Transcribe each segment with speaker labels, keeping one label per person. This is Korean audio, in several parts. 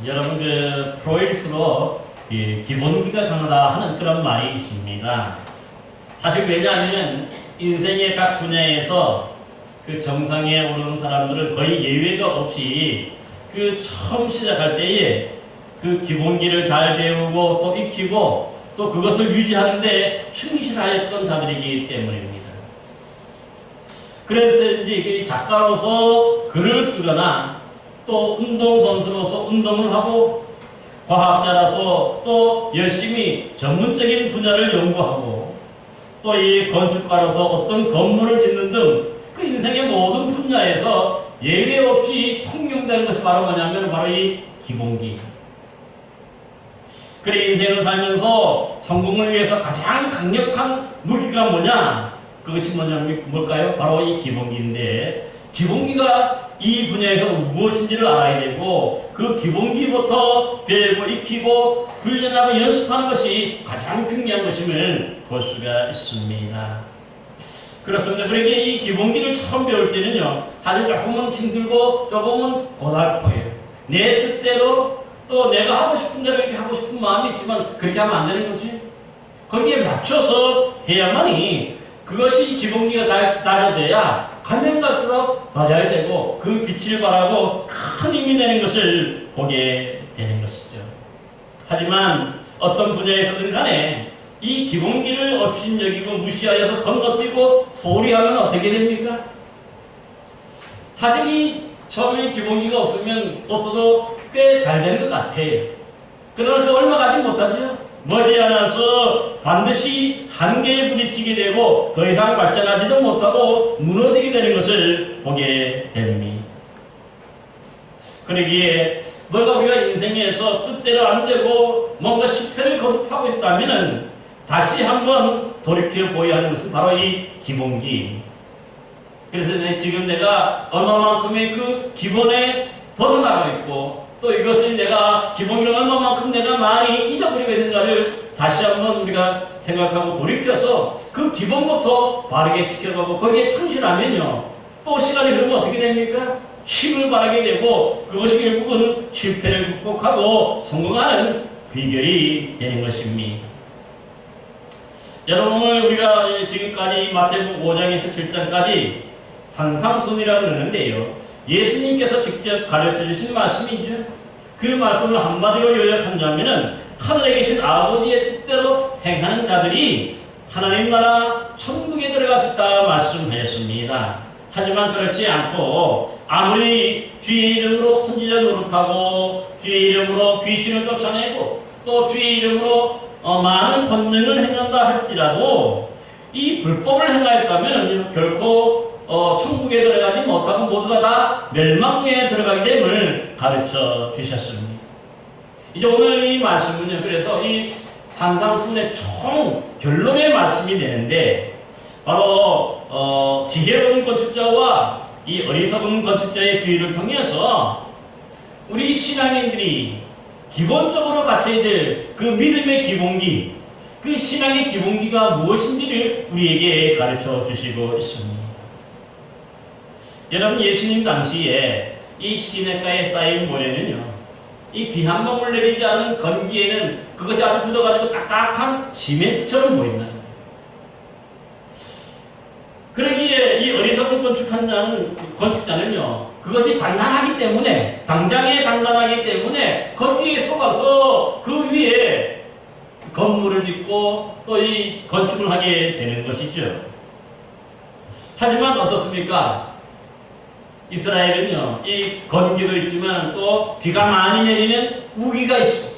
Speaker 1: 여러분 프로일수록 기본기가 강하다 하는 그런 말이 있습니다. 사실 왜냐하면 인생의 각 분야에서 그 정상에 오르는 사람들은 거의 예외가 없이 처음 시작할 때에 그 기본기를 잘 배우고 또 익히고 또 그것을 유지하는데 충실하였던 자들이기 때문입니다. 그래서 이제 작가로서 글을 쓰거나 또 운동선수로서 운동을 하고 과학자라서 또 열심히 전문적인 분야를 연구하고 또 이 건축가로서 어떤 건물을 짓는 등 그 인생의 모든 분야에서 예외 없이 통용되는 것이 바로 뭐냐면 바로 이 기본기. 그래 인생을 살면서 성공을 위해서 가장 강력한 무기가 뭐냐? 그것이 뭘까요? 바로 이 기본기인데 기본기가 이 분야에서 무엇인지를 알아야 되고 그 기본기부터 배우고 익히고 훈련하고 연습하는 것이 가장 중요한 것임을 볼 수가 있습니다. 그렇습니다. 그러기에 이 기본기를 처음 배울 때는요, 사실 조금은 힘들고 조금은 고달퍼요. 내 뜻대로 또 내가 하고 싶은 대로 이렇게 하고 싶은 마음이 있지만 그렇게 하면 안 되는 거지. 거기에 맞춰서 해야만이 그것이 기본기가 다져져야 가면 갈수록 더 잘 되고 그 빛을 발하고 큰 힘이 되는 것을 보게 되는 것이죠. 하지만 어떤 분야에서든 간에 이 기본기를 업신여기고 무시하여서 건너뛰고 소홀히 하면 어떻게 됩니까? 사실 이 처음에 기본기가 없어도 꽤 잘 되는 것 같아요. 그러나 그 얼마 가지 못하죠. 머지않아서 반드시 한계에 부딪히게 되고 더 이상 발전하지도 못하고 무너지게 되는 것을 보게 됩니다. 그러기에 뭔가 우리가 인생에서 뜻대로 안 되고 뭔가 실패를 거듭하고 있다면 다시 한번 돌이켜 보여야 하는 것은 바로 이 기본기. 그래서 지금 내가 얼마만큼의 그 기본에 벗어나가 있고 또 이것을 내가 기본기를 얼마만큼 내가 많이 잊어버리고 있는가를 다시 한번 우리가 생각하고 돌이켜서 그 기본부터 바르게 지켜가고 거기에 충실하면요 또 시간이 흐르면 어떻게 됩니까? 힘을 발하게 되고 그것이 결국은 실패를 극복하고 성공하는 비결이 되는 것입니다. 여러분 오늘 우리가 지금까지 마태복음 5장에서 7장까지 산상순이라고 그러는데요. 예수님께서 직접 가르쳐 주신 말씀이죠. 그 말씀을 한마디로 요약한다면 하늘에 계신 아버지의 뜻대로 행하는 자들이 하나님 나라 천국에 들어갈 수 있다 말씀하셨습니다. 하지만 그렇지 않고 아무리 주의 이름으로 선지자 노릇하고 주의 이름으로 귀신을 쫓아내고 또 주의 이름으로 많은 권능을 행한다 할지라도 이 불법을 행하였다면 결코 천국에 들어가지 못하고 모두가 다 멸망에 들어가게 됨을 가르쳐 주셨습니다. 이제 오늘 이 말씀은요, 그래서 이 산상순의 총 결론의 말씀이 되는데, 바로, 지혜로운 건축자와 이 어리석은 건축자의 비유를 통해서 우리 신앙인들이 기본적으로 갖춰야 될 그 믿음의 기본기, 그 신앙의 기본기가 무엇인지를 우리에게 가르쳐 주시고 있습니다. 여러분 예수님 당시에 이 시냇가에 쌓인 모래는요, 이 비 한 방울 내리지 않은 건기에는 그것이 아주 굳어가지고 딱딱한 시멘트처럼 보인다. 그러기에 이 어리석은 건축자는요, 그것이 단단하기 때문에, 당장에 단단하기 때문에 거기에 속아서 그 위에 건물을 짓고 또 이 건축을 하게 되는 것이죠. 하지만 어떻습니까? 이스라엘은요, 이 건기도 있지만 또 비가 많이 내리면 우기가 있어.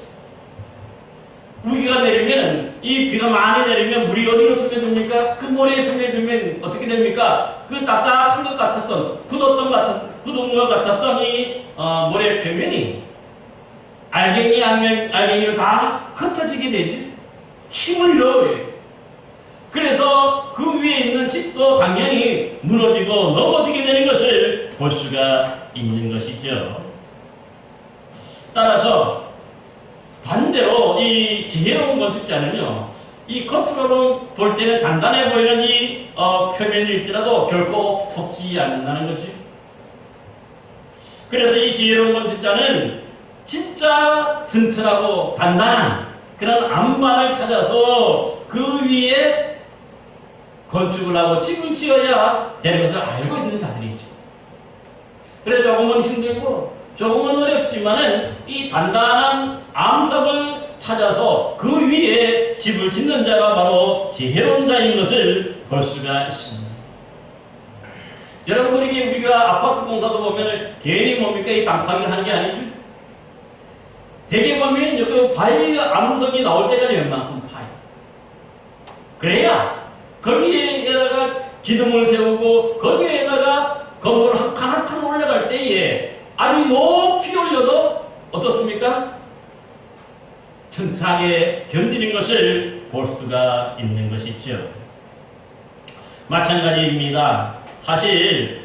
Speaker 1: 우기가 내리면 이 비가 많이 내리면 물이 어디로 스며듭니까? 그 모래에 스며들면 어떻게 됩니까? 그 딱딱한 것 같았던, 굳은 것 같았던 이 모래 표면이 알갱이로 다 흩어지게 되지. 힘을 잃어버려요. 그래서 그 위에 있는 집도 당연히 무너지고 넘어지게 되는 것을 볼 수가 있는 것이죠. 따라서 반대로 이 지혜로운 건축자는요, 이 겉으로는 볼 때는 단단해 보이는 이 표면일지라도 결코 속지 않는다는 거죠. 그래서 이 지혜로운 건축자는 진짜 튼튼하고 단단한 그런 안반을 찾아서 그 위에 건축을 하고 집을 지어야 되는 것을 알고 있는 자들이죠. 그래서 조금은 힘들고 조금은 어렵지만은 이 단단한 암석을 찾아서 그 위에 집을 짓는 자가 바로 지혜로운 자인 것을 볼 수가 있습니다. 여러분, 이게 우리가 아파트 공사도 보면 괜히 뭡니까? 이 땅파기를 하는 게 아니죠. 대개 보면 그 바위 암석이 나올 때까지 웬만큼 파요. 그래야 거기에다가 기둥을 세우고 거기에다가 건물 한 칸 한 칸 올라갈 때에 아주 높이 올려도 어떻습니까? 튼튼하게 견디는 것을 볼 수가 있는 것이죠. 마찬가지입니다. 사실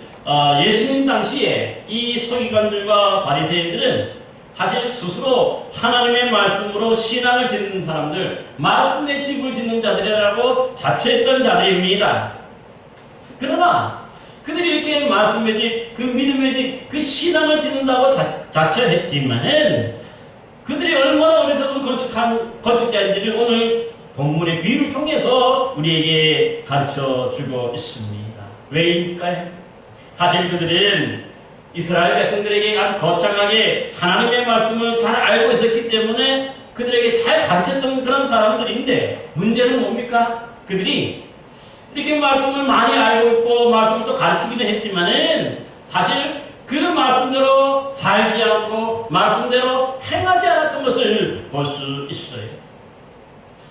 Speaker 1: 예수님 당시에 이 서기관들과 바리새인들은 사실 스스로 하나님의 말씀으로 신앙을 짓는 사람들, 말씀의 집을 짓는 자들이라고 자처했던 자들입니다. 그러나 그들이 이렇게 말씀의 집, 그 믿음의 집, 그 신앙을 짓는다고 자처했지만은 그들이 얼마나 어리석은 건축자인지를 오늘 본문의 비유를 통해서 우리에게 가르쳐 주고 있습니다. 왜일까요? 사실 그들은 이스라엘 백성들에게 아주 거창하게 하나님의 말씀을 잘 알고 있었기 때문에 그들에게 잘 가르쳤던 그런 사람들인데, 문제는 뭡니까? 그들이 이렇게 말씀을 많이 알고 있고 말씀을 또 가르치기는 했지만은 사실 그 말씀대로 살지 않고 말씀대로 행하지 않았던 것을 볼 수 있어요.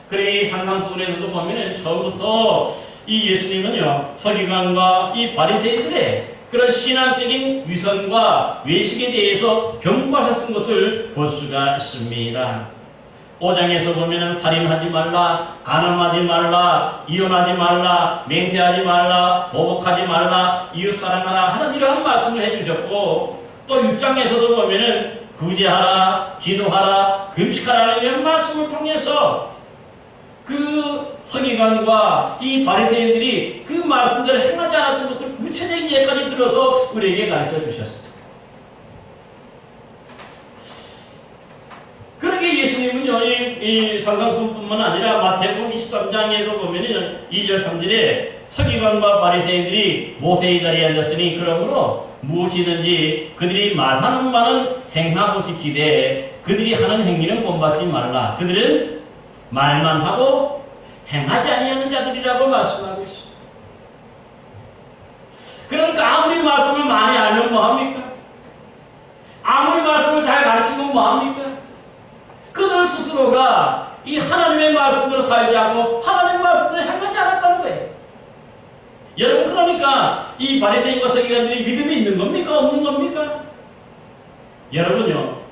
Speaker 1: 그래, 이 산상수훈에서도 보면은 처음부터 이 예수님은요, 서기관과 이 바리새인들의 그런 신앙적인 위선과 외식에 대해서 경고하셨은 것을 볼 수가 있습니다. 5장에서 보면은 살인하지 말라, 간음하지 말라, 이혼하지 말라, 맹세하지 말라, 보복하지 말라, 이웃 사랑하라 하는 이러한 말씀을 해주셨고, 또 6장에서도 보면은 구제하라, 기도하라, 금식하라는 이런 말씀을 통해서 그 서기관과 이 바리새인들이 그 말씀대로 행하지 않았던 것들 구체적인 예까지 들어서 우리에게 가르쳐 주셨어요. 그러게 예수님은요, 이 산상수훈뿐만 아니라 마태복음 23장에도 보면은 2절 3절에 서기관과 바리새인들이 모세의 자리에 앉았으니 그러므로 무엇이든지 그들이 말하는 바는 행하고 지키되 그들이 하는 행위는 본받지 말라. 그들은 말만 하고 행하지 아니하는 자들이라고 말씀하고 있습니다. 그러니까 아무리 말씀을 많이 알면 뭐합니까? 아무리 말씀을 잘 가르치면 뭐합니까? 그들 스스로가 이 하나님의 말씀대로 살지 않고 하나님의 말씀대로 행하지 않았다는 거예요. 여러분, 그러니까 이 바리새인과 서기관들이 믿음이 있는 겁니까? 없는 겁니까? 여러분요,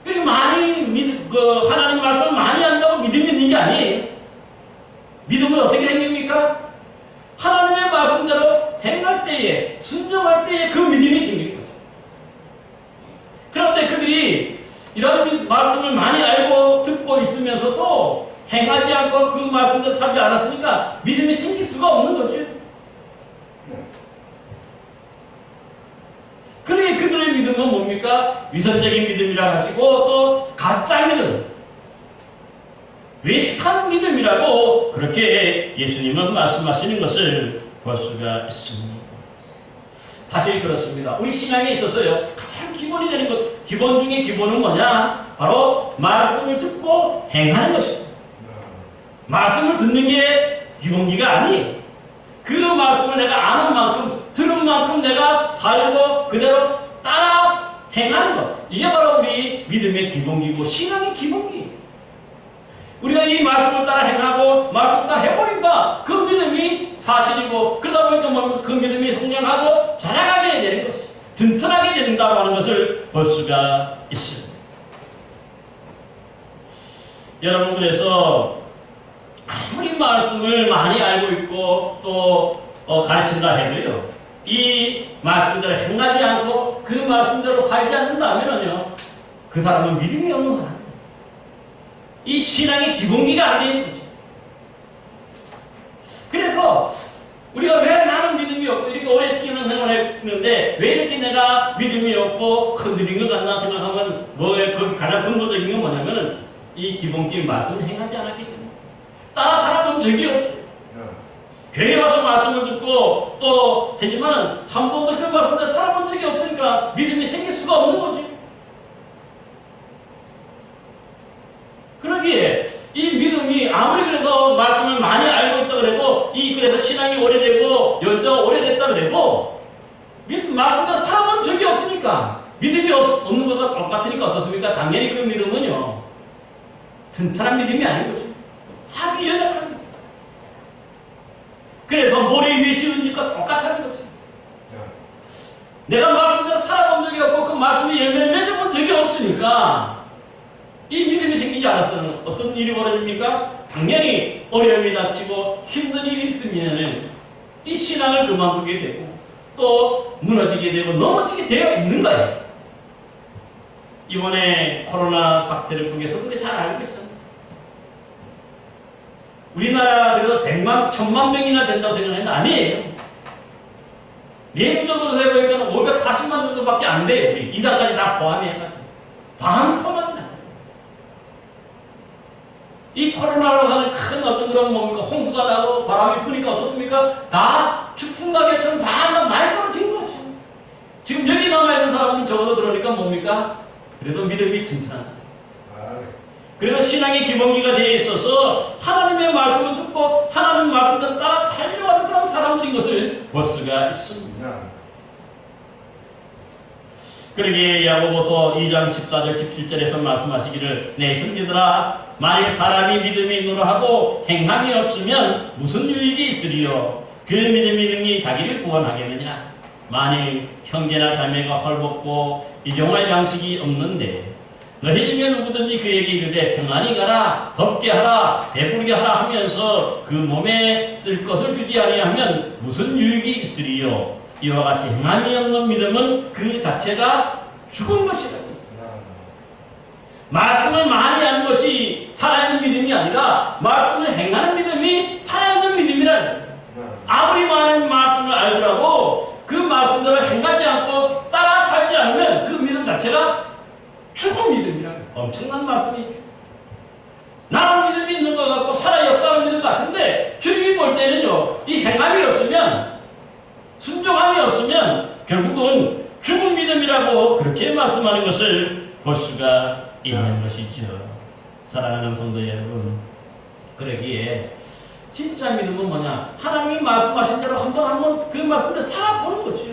Speaker 1: 그리고 하나님 말씀을 많이 한다고 믿음이 있는 게 아니에요. 믿음은 어떻게 생깁니까? 하나님의 말씀대로 행할 때에, 순종할 때에 그 믿음이 생기는 거죠. 그런데 그들이 이런 말씀을 많이 알고 듣고 있으면서도 행하지 않고 그 말씀대로 살지 않았으니까 믿음이 생길 수가 없는 거죠. 그러게 그들의 믿음은 뭡니까? 위선적인 믿음이라 하시고 또 가짜 믿음, 외식한 믿음이라고 그렇게 예수님은 말씀하시는 것을 볼 수가 있습니다. 사실 그렇습니다. 우리 신앙에 있어서요, 가장 기본이 되는 것, 기본 중에 기본은 뭐냐? 바로 말씀을 듣고 행하는 것입니다. 말씀을 듣는 게 기본기가 아니에요. 그 말씀을 내가 아는 만큼, 들은 만큼 내가 살고 그대로 따라 행하는 것, 이게 바로 우리 믿음의 기본기고 신앙의 기본기예요. 우리가 이 말씀을 따라 행하고 말씀을 따라 해버린다, 그 믿음이 사실이고, 그러다 보니까 그 믿음이 성장하고 자라가게 되는 것, 튼튼하게 된다고 하는 것을 볼 수가 있습니다. 여러분, 그래서 아무리 말씀을 많이 알고 있고 또 가르친다 해도요, 이 말씀대로 행하지 않고 그 말씀대로 살지 않는다면요, 그 사람은 믿음이 없는 사람, 이 신앙의 기본기가 안 되는 거죠. 그래서 우리가 왜 나는 믿음이 없고 이렇게 오래 신앙생활을 했는데 왜 이렇게 내가 믿음이 없고 흔들린 것 같나 생각하면 그 가장 근본적인 건 뭐냐면은 이 기본적인 말씀을 행하지 않았기 때문에 따라 살아본 적이 없어요. 교회 와서 말씀을 듣고 또 하지만 한 번도 그 말씀을 살아본 적이 없으니까 믿음이 생길 수가 없는 거지. 그러기에 이 믿음이 아무리 그래서 말씀을 많이 알고 있다 그래도 그래서 신앙이 오래되고 연자가 오래됐다 그래도 믿음 말씀을 살아본 적이 없으니까 믿음이 없는 것과 똑같으니까 어떻습니까? 당연히 그 믿음은요 튼튼한 믿음이 아닌 거죠. 아주 연약한 믿음. 그래서 모래 위에 지은 짓과 똑같다는 거죠. 내가 말씀대로 살아본 적이 없고 그 말씀의 열매를 맺어본 적이 없으니까 이 믿음이 생기지 않았으면 어떤 일이 벌어집니까? 당연히 어려움이 닥치고 힘든 일이 있으면 이 신앙을 그만두게 되고 또 무너지게 되고 넘어지게 되어 있는 거예요. 이번에 코로나 사태를 통해서 우리 잘 알고 있잖아요. 우리나라 그래서 100만, 1000만 명이나 된다고 생각했는데 아니에요. 내부적으로 해보니까 540만 정도밖에 안 돼요. 우리 이단까지 다 포함해가지고 반토막이 나요. 이 코로나로 하는 큰 어떤 그런 뭡니까 홍수가 나고 바람이 부니까 어떻습니까? 다 추풍가게처럼 다 많이 떨어진 거죠. 지금 여기 남아있는 사람은 적어도 그러니까 뭡니까? 그래도 믿음이 튼튼한 사람. 그래서 신앙의 기본기가 되어 있어서 하나님의 말씀을 듣고 하나님 말씀을 따라 살려하는 그런 사람들인 것을 볼 수가 있습니다. 그러기에 야고보서 2장 14절 17절에서 말씀하시기를 내 형제들아 만일 사람이 믿음이 있노라 하고 행함이 없으면 무슨 유익이 있으리요? 그 믿음이 능히 자기를 구원하겠느냐? 만일 형제나 자매가 헐벗고 일용할 양식이 없는데 너희 중에 누구든지 그에게 이르되 평안히 가라 덥게 하라 배부르게 하라 하면서 그 몸에 쓸 것을 주지 아니하면 무슨 유익이 있으리요? 이와 같이 행함이 없는 믿음은 그 자체가 죽은 것이라고. 말씀을 많이 하는 것이 살아있는 믿음이 아니라 말씀을 행하는 믿음이 살아있는 믿음이라는 거예요. 아무리 많은 말씀을 알더라도 그 말씀대로 행하지 않고 따라 살지 않으면 그 믿음 자체가 죽은 믿음이라는 거예요. 엄청난 말씀이죠. 나는 믿음이 있는 것 같고 살아 역사하는 믿음 같은데 주님이 볼 때는요 이 행함이 없으면 순종함이 없으면 결국은 죽은 믿음이라고 그렇게 말씀하는 것을 볼 수가 있는 것이죠. 사랑하는 성도 여러분, 그러기에 진짜 믿음은 뭐냐? 하나님이 말씀하신 대로 한번 그 말씀대로 살아보는 거죠.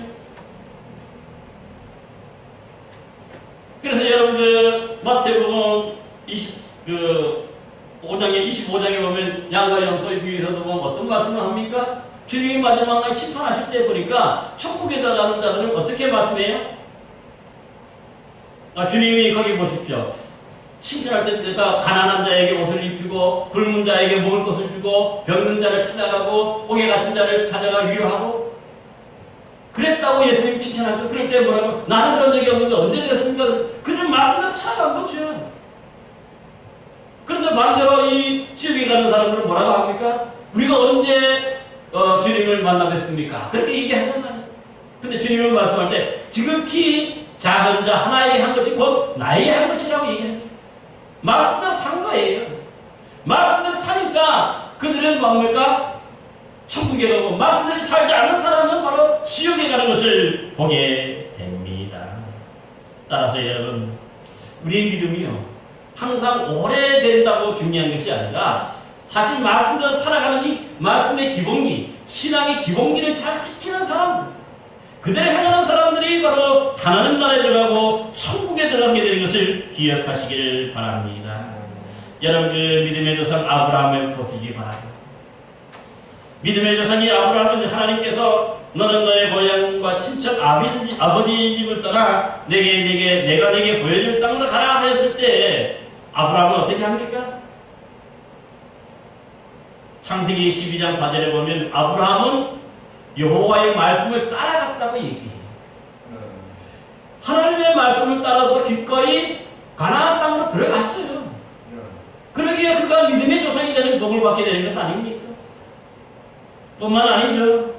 Speaker 1: 그래서 여러분 그 마태복음 5장에 25장에 보면 양과 염소의 비유에서도 보면 어떤 말씀을 합니까? 주님이 마지막 날 심판하실 때 보니까 천국에 들어가는 자들은 어떻게 말씀해요? 주님이 거기 보십시오. 칭찬할 때 내가 가난한 자에게 옷을 입히고 굶은 자에게 먹을 것을 주고 병든 자를 찾아가고 옥에 갇힌 자를 찾아가 위로하고 그랬다고 예수님 칭찬하죠. 그럴 때 뭐라고? 나는 그런 적이 없는데 언제 그랬습니까? 그는 말씀대로 살아간 거죠. 그런데 말대로 이 지옥에 가는 사람들은 뭐라고 합니까? 우리가 언제 주님을 만나겠습니까? 그렇게 얘기하잖아요. 근데 주님은 말씀할 때 지극히 작은 자 하나에게 한 것이 곧 나에게 한 것이라고 얘기해요. 말씀대로 산 거예요. 말씀대로 사니까 그들은 뭡니까? 천국에 가고 말씀대로 살지 않는 사람은 바로 지옥에 가는 것을 보게 됩니다. 따라서 여러분 우리의 믿음이요 항상 오래된다고 중요한 것이 아니라 사실 말씀대로 살아가는 이 말씀의 기본기, 신앙의 기본기를 잘 지키는 사람들, 그대로 행하는 사람들이 바로 하나님 나라에 들어가고 천국에 들어가게 되는 것을 기억하시기를 바랍니다. 여러분 그 믿음의 조상 아브라함을 보시기 바랍니다. 믿음의 조상이 아브라함은 하나님께서 너는 너의 고향과 친척 아버지 집을 떠나 내가 네게 보여줄 땅으로 가라 하였을 때 아브라함은 어떻게 합니까? 창세기 12장 4절에 보면 아브라함은 여호와의 말씀을 따라갔다고 얘기해요. 하나님의 말씀을 따라서 기꺼이 가나안 땅으로 들어갔어요. 그러기에 그가 믿음의 조상이 되는 복을 받게 되는 것 아닙니까? 뿐만 아니죠.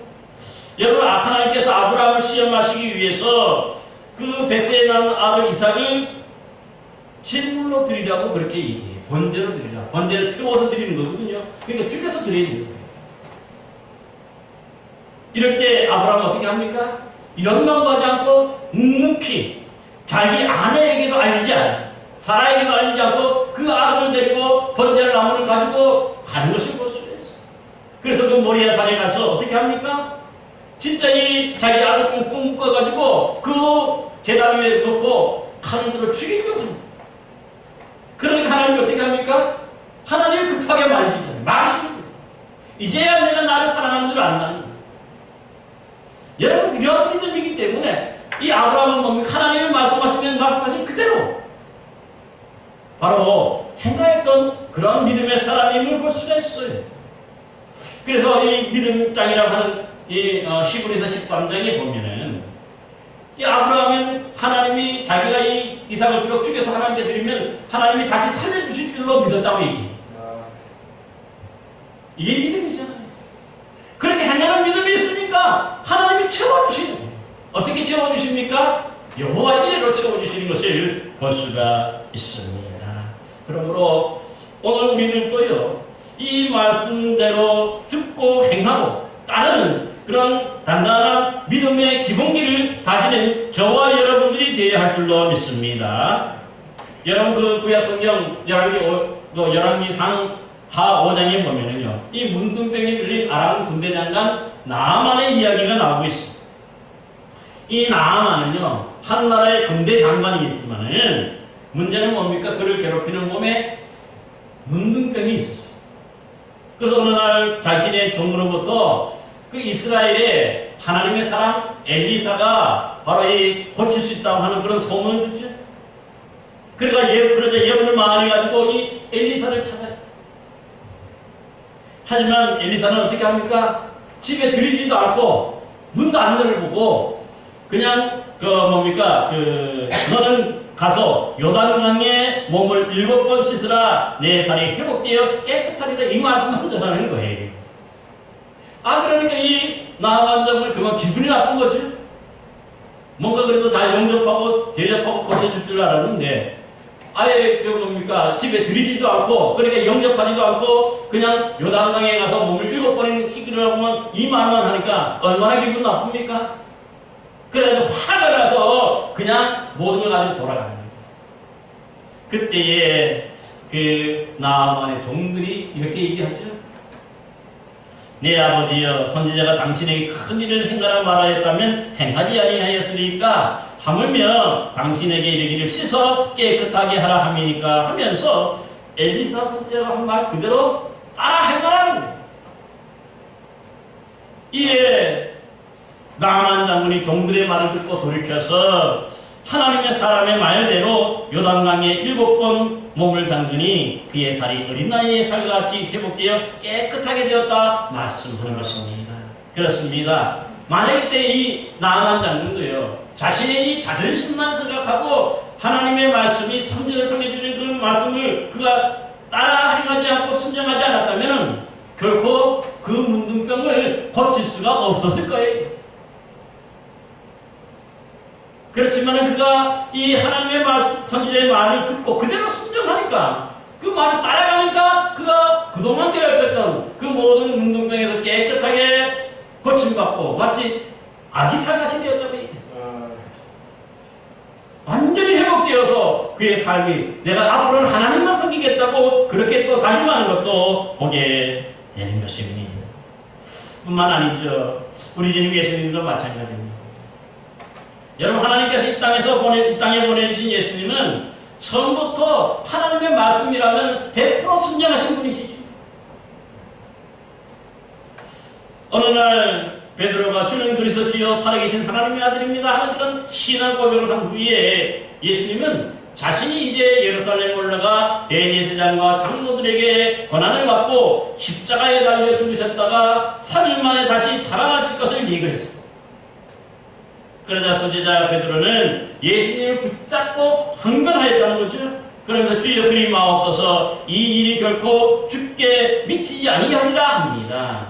Speaker 1: 여러분, 하나님께서 아브라함을 시험하시기 위해서 그 벳세에 난 아들 이삭을 제물로 드리라고 그렇게 얘기해요. 번제로 드리라. 번제를 태워서 드리는 거거든요. 그러니까 죽여서 드려야 돼요. 이럴 때 아브라함은 어떻게 합니까? 이런 마음 가지 않고 묵묵히 자기 아내에게도 알리지 않아요. 사라에게도 알리지 않고 그 아들을 데리고 번제를 나무를 가지고 가는 것을 볼 수 있어요. 그래서 그 모리아 산에 가서 어떻게 합니까? 진짜 이 자기 아들 꽁꽁 묶어가지고 그 제단 위에 놓고 칼을 들어 죽이려고 합니다. 그러니까 하나님이 어떻게 합니까? 하나님이 급하게 말리시잖아요. 말씀을. 이제야 내가 나를 사랑하는 줄 안다는 거예요. 여러분, 이런 믿음이기 때문에 이 아브라함은 뭡니까? 하나님이 말씀하시면 말씀하신 그대로 바로 행하였던 그런 믿음의 사람임을 볼 수가 있어요. 그래서 이 믿음 땅이라고 하는 이 히브리서 13장에 보면은 이 아브라함은 하나님이 자기가 이 이삭을 비록 죽여서 하나님께 드리면 하나님이 다시 살려주실 줄로 믿었다고 얘기해요. 이게 믿음이잖아요. 그렇게 행하는 믿음이 있으니까 하나님이 채워주시는 거예요. 어떻게 채워주십니까? 여호와 이레로 채워주시는 것을 볼 수가 있습니다. 그러므로 오늘 우리들도요, 이 말씀대로 듣고 행하고 따르는 그런 단단한 믿음의 기본기를 다지는 저와 여러분들이 되어야 할 줄로 믿습니다. 여러분, 그 구약성경 열왕기상 하 5장에 보면은요, 이 문둥병이 들린 아람 군대 장관 나아만의 이야기가 나오고 있습니다. 이 나아만은요, 한 나라의 군대 장관이겠지만은 문제는 뭡니까? 그를 괴롭히는 몸에 문둥병이 있었어요. 그래서 어느 날 자신의 종으로부터 그 이스라엘의 하나님의 사람 엘리사가 바로 이 고칠 수 있다고 하는 그런 소문을 듣죠. 그러자 예언을 망해가지고 이 엘리사를 찾아요. 하지만 엘리사는 어떻게 합니까? 집에 들이지도 않고 문도 안 열어보고 그냥 너는 가서 요단강에 몸을 7번 씻으라 내 살이 회복되어 깨끗하리라 이 말씀만 전하는 거예요. 그러니까 이 나아만 장군이 그만 기분이 나쁜 거지. 뭔가 그래도 잘 영접하고 대접하고 고쳐줄 줄 알았는데 아예 집에 들이지도 않고 그러니까 영접하지도 않고 그냥 요단강에 가서 몸을 7번이나 씻기로 하면 이 말만 하니까 얼마나 기분 나쁩니까? 그래서 화가 나서 그냥 모든 걸 가지고 돌아가는 거예요. 그때에 그 나아만의 종들이 이렇게 얘기하죠. 내 아버지여, 선지자가 당신에게 큰 일을 행하라 말하였다면 행하지 아니하였으리까 하물며 당신에게 이르기를 씻어 깨끗하게 하라 함이니까 하면서 엘리사 선지자가 한 말 그대로 따라 행하라는 거예요. 이에 나아만 장군이 종들의 말을 듣고 돌이켜서 하나님의 사람의 말대로 요단강에 7번 몸을 담그니 그의 살이 어린 나이의 살같이 회복되어 깨끗하게 되었다 말씀하는 것입니다. 그렇습니다. 만약에 때 이 나아만 장군도요, 자신의 이 자존심만 생각하고 하나님의 말씀이 선지자를 통해 주는 그 말씀을 그가 따라 행하지 않고 순종하지 않았다면 결코 그 문둥병을 고칠 수가 없었을 거예요. 그렇지만 그가 이 하나님의 선지자의 말을 듣고 그대로 순종하니까 그 말을 따라가니까 그가 그동안 괴롭혔던 그 모든 문둥병에서 깨끗하게 고침받고 마치 아기 살같이 되었다고 얘기해요. 완전히 회복되어서 그의 삶이 내가 앞으로는 하나님만 섬기겠다고 그렇게 또 다짐하는 것도 보게 되는 것입니다. 뿐만 아니죠. 우리 주님 예수님도 마찬가지입니다. 여러분, 하나님께서 이 땅에 보내주신 예수님은 처음부터 하나님의 말씀이라면 100% 순종하신 분이시죠. 어느 날 베드로가 주는 그리스도시요 살아계신 하나님의 아들입니다 하는 그런 신앙 고백을 한 후에 예수님은 자신이 이제 예루살렘에 올라가 대제사장과 장로들에게 권한을 받고 십자가에 달려 죽으셨다가 3일 만에 다시 살아나실 것을 예고했습니다. 그러자 선지자 베드로는 예수님을 붙잡고 항변하였다는 거죠. 그러면서 주여 그리 마옵소서 이 일이 결코 주께 미치지 아니하리라 합니다.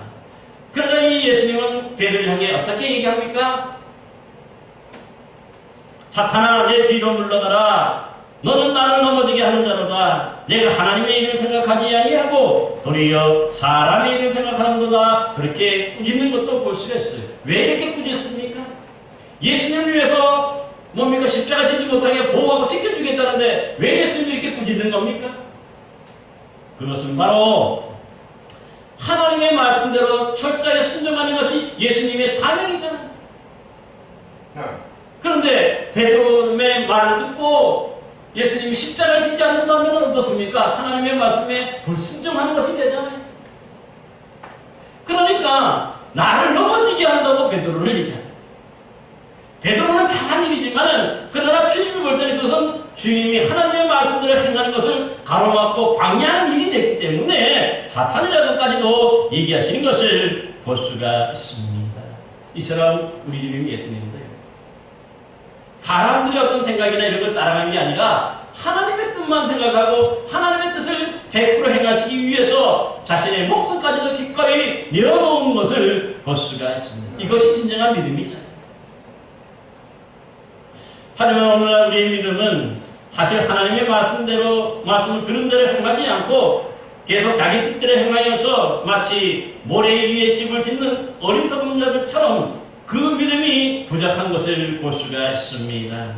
Speaker 1: 그러자 이 예수님은 베드로를 향해 어떻게 얘기합니까? 사탄아, 내 뒤로 물러가라. 너는 나를 넘어지게 하는 자로다. 내가 하나님의 일을 생각하지 아니하고 도리어 사람의 일을 생각하는도다. 그렇게 꾸짖는 것도 볼 수가 있어요. 왜 이렇게 꾸짖습니까? 예수님을 위해서 뭡니까? 십자가 지지 못하게 보호하고 지켜주겠다는데 왜 예수님이 이렇게 꾸짖는 겁니까? 그것은 바로 하나님의 말씀대로 철저하게 순종하는 것이 예수님의 사명이잖아요. 그런데 베드로의 말을 듣고 예수님이 십자가를 지지 않는다면 어떻습니까? 하나님의 말씀에 불순종하는 것이 되잖아요. 그러니까 나를 넘어지게 한다고 베드로를 얘기합니다. 베드로는 잘한 일이지만 그러나 주님이 볼 때는 그것은 주님이 하나님의 말씀대로 행하는 것을 가로막고 방해하는 일이 됐기 때문에 사탄이라고까지도 얘기하시는 것을 볼 수가 있습니다. 이처럼 우리 주님 예수님도요. 사람들의 어떤 생각이나 이런 걸 따라가는 게 아니라 하나님의 뜻만 생각하고 하나님의 뜻을 100% 행하시기 위해서 자신의 목숨까지도 기꺼이 내어놓은 것을 볼 수가 있습니다. 이것이 진정한 믿음이죠. 하지만 오늘날 우리의 믿음은 사실 하나님의 말씀을 들은 대로 행하지 않고 계속 자기 뜻대로 행하여서 마치 모래 위에 집을 짓는 어리석은 자들처럼 그 믿음이 부족한 것을 볼 수가 있습니다.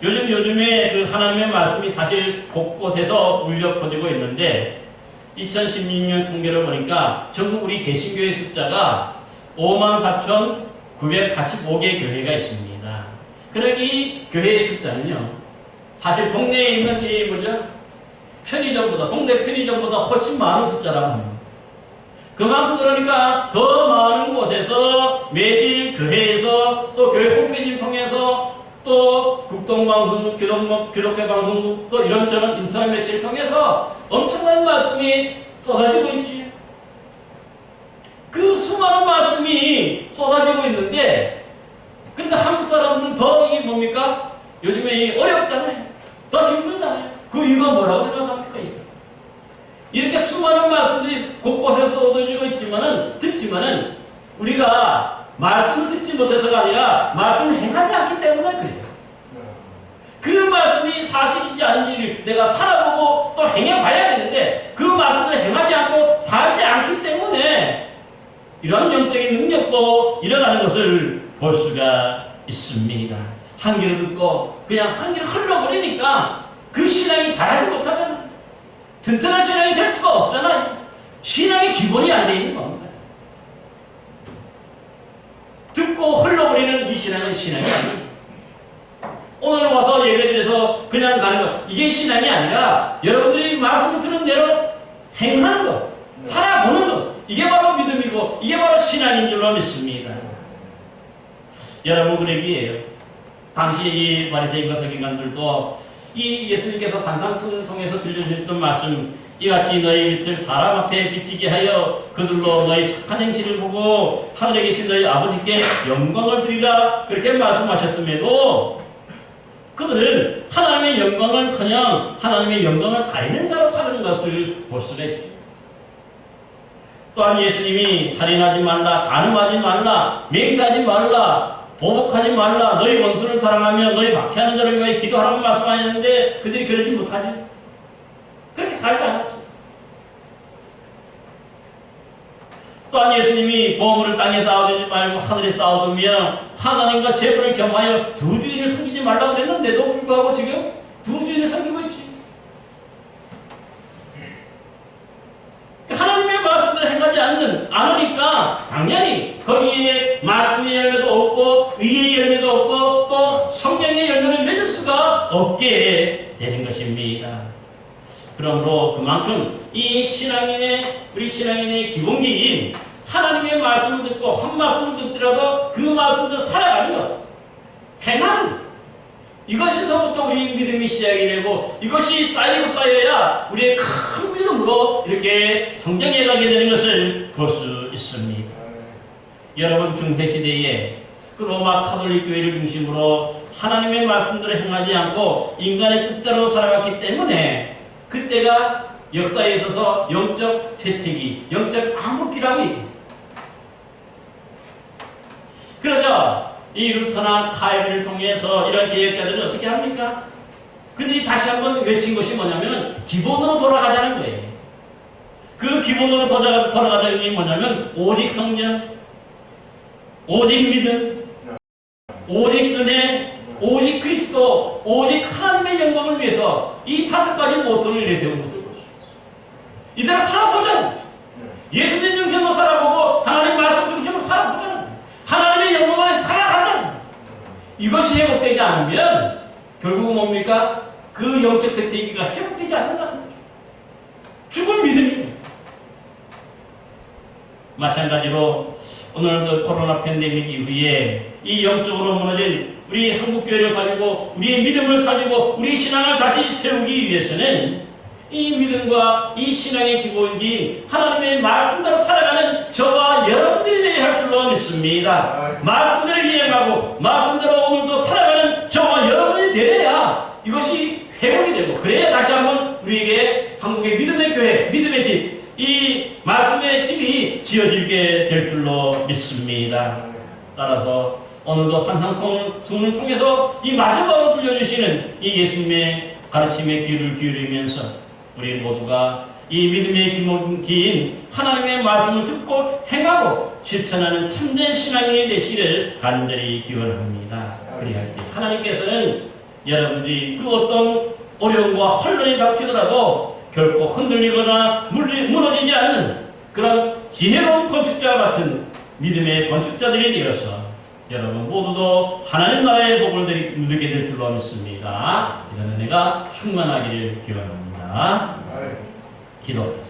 Speaker 1: 요즘에 그 하나님의 말씀이 사실 곳곳에서 울려 퍼지고 있는데 2016년 통계를 보니까 전국 우리 개신교회 숫자가 54,985개 교회가 있습니다. 그러니까 이 교회의 숫자는요, 사실 동네에 있는 이 편의점보다, 동네 편의점보다 훨씬 많은 숫자라고 합니다. 그만큼 그러니까 더 많은 곳에서 매일 교회에서 또 교회 홈페이지를 통해서 또 국동방송, 기독교 방송국 또 이런저런 인터넷 매체를 통해서 엄청난 말씀이 쏟아지고 있지. 그 수많은 말씀이 쏟아지고 있는데 그런데 한국 사람들은 더 이게 뭡니까? 요즘에 이 어렵잖아요. 더 힘들잖아요. 그 이유가 뭐라고 생각합니까? 이렇게 수많은 말씀들이 곳곳에서 쏟아지고 듣지만은 우리가 말씀을 듣지 못해서가 아니라 말씀을 행하지 않기 때문에 그래요. 그 말씀이 사실이지 아닌지를 내가 살아보고 또 행해봐야 되는데 그 말씀을 행하지 않고 살지 않기 때문에 이런 영적인 능력도 잃어가는 것을 볼 수가 있습니다. 한 귀로 듣고 그냥 한 귀로 흘러버리니까 그 신앙이 자라지 못하잖아요. 튼튼한 신앙이 될 수가 없잖아요. 신앙의 기본이 안 돼 있는 겁니다. 듣고 흘러버리는 이 신앙은 신앙이 아니에요. 오늘 와서 예배드려서 그냥 가는 것, 이게 신앙이 아니라 여러분들이 말씀을 들은 대로 행하는 것, 살아보는 것, 이게 바로 믿음이고 이게 바로 신앙인 줄로 믿습니다. 여러분 그러기에요. 당시 이 바리새인과 서기관들도 이 예수님께서 산상수훈을 통해서 들려주셨던 말씀, 이같이 너희 빛을 사람 앞에 비치게 하여 그들로 너희 착한 행실을 보고 하늘에 계신 너희 아버지께 영광을 드리라, 그렇게 말씀하셨음에도 그들은 하나님의 영광을커녕 하나님의 영광을 가리는 자로 사는 것을 볼 수가 있죠. 또한 예수님이 살인하지 말라, 간음하지 말라, 맹세하지 말라, 보복하지 말라, 너희 원수를 사랑하며 너희 박해하는 자를 위하여 기도하라고 말씀하셨는데 그들이 그러지 못하지. 그렇게 살지 않았어요. 또한 예수님이 보물을 땅에 쌓아두지 말고 하늘에 쌓아두며 하나님과 재물을 겸하여 두 주인을 섬기지 말라고 그랬는데도 불구하고 지금 두 주인을 섬기고 있지. 하나님의 말씀대로 행하지 않으니까 당연히 거기에 말씀의 열매도 없고 의의 열매도 없고 또 성령의 열매를 맺을 수가 없게 되는 것입니다. 그러므로 그만큼 이 우리 신앙인의 기본기인 하나님의 말씀을 듣고 한 말씀을 듣더라도 그 말씀대로 살아가는 것, 행하는 것, 이것에서부터 우리 믿음이 시작이 되고 이것이 쌓여야 우리의 큰 믿음으로 이렇게 성장해 가게 되는 것을 볼 수 있습니다. 여러분 중세시대에 그 로마 카톨릭 교회를 중심으로 하나님의 말씀대로 행하지 않고 인간의 뜻대로 살아갔기 때문에 그때가 역사에 있어서 영적 쇠퇴기, 영적 암흑기라고 얘기해요. 그러자 이 루터나 카이비를 통해서 이런 개혁자들은 어떻게 합니까? 그들이 다시 한번 외친 것이 뭐냐면 기본으로 돌아가자는 거예요. 그 기본으로 돌아가자는 게 뭐냐면 오직 성령, 오직 믿음, 오직 은혜, 오직 그리스도, 오직 하나님의 영광을 위해서 이 5가지 모토를 내세운 것을 보십시오. 이대로 살아보자. 예수님 중심으로 살아보고 하나님 말씀 중심으로 살아보자. 하나님의 영광을 살아가자. 이것이 회복되지 않으면 결국은 뭡니까? 그 영적 생태계가 회복되지 않는다는 거죠. 죽은 믿음입니다. 마찬가지로 오늘도 코로나 팬데믹 이후에 이 영적으로 무너진 우리 한국교회를 살리고 우리의 믿음을 살리고 우리 신앙을 다시 세우기 위해서는 이 믿음과 이 신앙의 기본인 하나님의 말씀대로 살아가는 저와 여러분들이 되어야 할 줄로 믿습니다. 말씀대로 이행하고 말씀대로 오늘도 살아가는 저와 여러분이 되어야 이것이 회복이 되고 그래야 다시 한번 우리에게 한국의 믿음의 교회, 믿음의 집, 이 말씀의 집이 지어지게 될 줄로 믿습니다. 따라서 오늘도 산상송을 통해서 이 마지막으로 들려주시는 이 예수님의 가르침의 귀를 기울이면서 우리 모두가 이 믿음의 기인 하나님의 말씀을 듣고 행하고 실천하는 참된 신앙인이 되시기를 간절히 기원합니다. 그리할 때 하나님께서는 여러분들이 그 어떤 어려움과 혼란이 닥치더라도 결코 흔들리거나 무너지지 않는 그런 지혜로운 건축자 같은 믿음의 건축자들이 되어서 여러분 모두도 하나님 나라의 복을 누리게 될 줄로 믿습니다. 이런 은혜가 충만하기를 기원합니다. 기도.